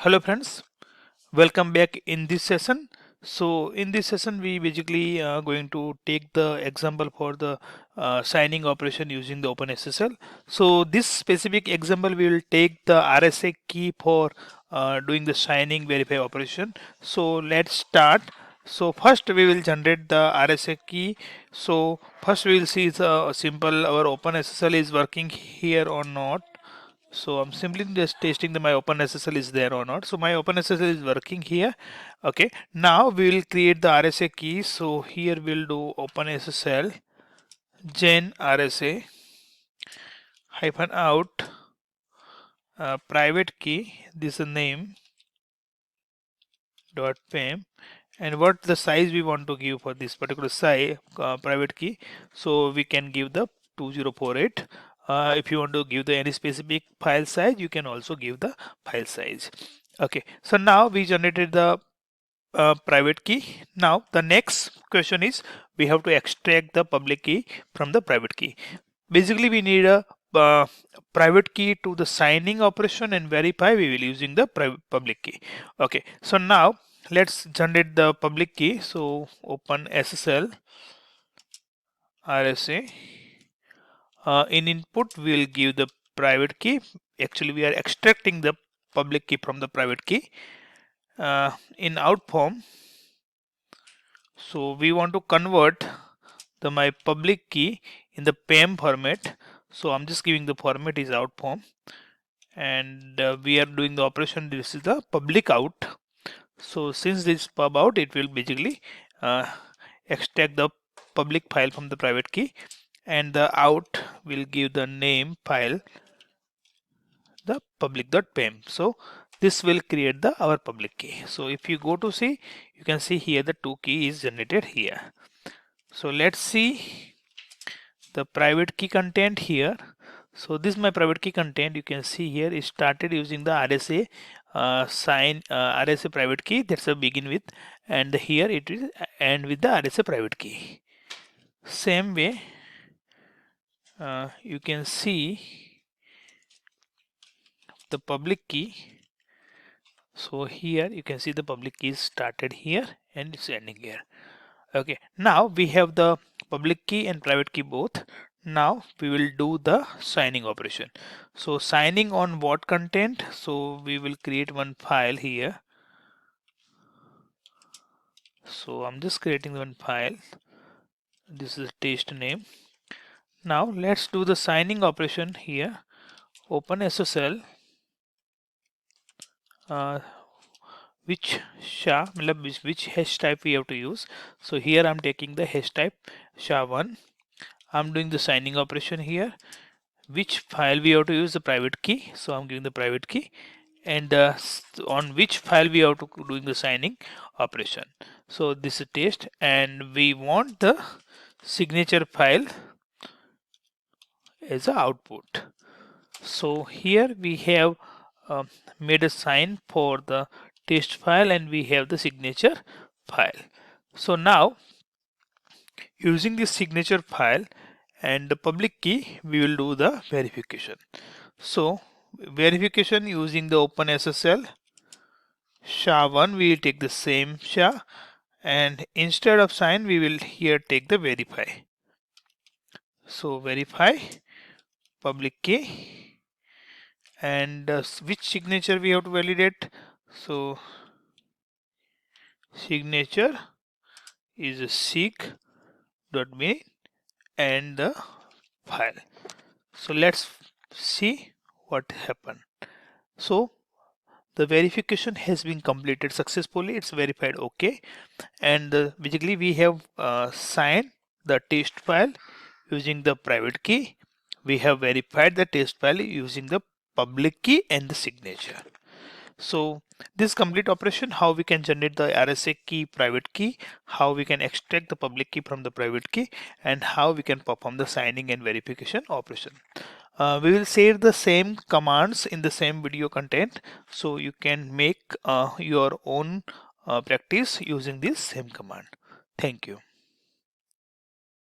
Hello friends, welcome back in this session. So in this session we basically going to take the example for the signing operation using the OpenSSL. So this specific example we will take the RSA key for doing the signing verify operation. So let's start. So first we will generate the RSA key. So first we will see the simple our OpenSSL is working here or not. So I'm simply just testing that my OpenSSL is there or not. So my OpenSSL is working here. Okay, now we will create the RSA key. So here we'll do OpenSSL gen RSA hyphen out private key. This is the name dot pem, and what the size we want to give for this particular size private key. So we can give the 2048. If you want to give the any specific file size, you can also give the file size. Okay, so now we generated the private key. Now the next question is we have to extract the public key from the private key. Basically we need a private key to the signing operation and verify we will using the public key. Okay, so now let's generate the public key. So open SSL RSA. In input we will give the private key. Actually we are extracting the public key from the private key. In out form, so we want to convert the my public key in the PEM format. So I'm just giving the format is out form, and we are doing the operation. This is the public out. So since this pub out, it will basically extract the public file from the private key, and the out will give the name file the public.pem. So this will create the our public key. So if you go to see, you can see here the two key is generated here. So let's see the private key content here. So this is my private key content. You can see here it started using the RSA RSA private key. That's a begin with, and here it will end with the RSA private key. Same way, you can see the public key. So here you can see the public key started here and it's ending here. Okay, now we have the public key and private key both. Now we will do the signing operation. So signing on what content? So we will create one file here. So I'm just creating one file. This is a test name. Now let's do the signing operation here. Open SSL which which hash type we have to use. So here I'm taking the hash type SHA-1. I'm doing the signing operation here. Which file we have to use the private key, so I'm giving the private key, and on which file we have to doing the signing operation. So this is test, and we want the signature file as a output. So here we have made a sign for the test file, and we have the signature file. So now using this signature file and the public key, we will do the verification. So verification using the OpenSSL SHA-1, we will take the same SHA, and instead of sign we will here take the verify. So verify public key, and which signature we have to validate. So signature is a sig.bin and the file. So let's see what happened. So the verification has been completed successfully. It's verified okay, and basically we have signed the test file using the private key. We have verified the test file using the public key and the signature. So this complete operation, how we can generate the RSA key private key, how we can extract the public key from the private key, and how we can perform the signing and verification operation. We will share the same commands in the same video content, so you can make your own practice using this same command. Thank you.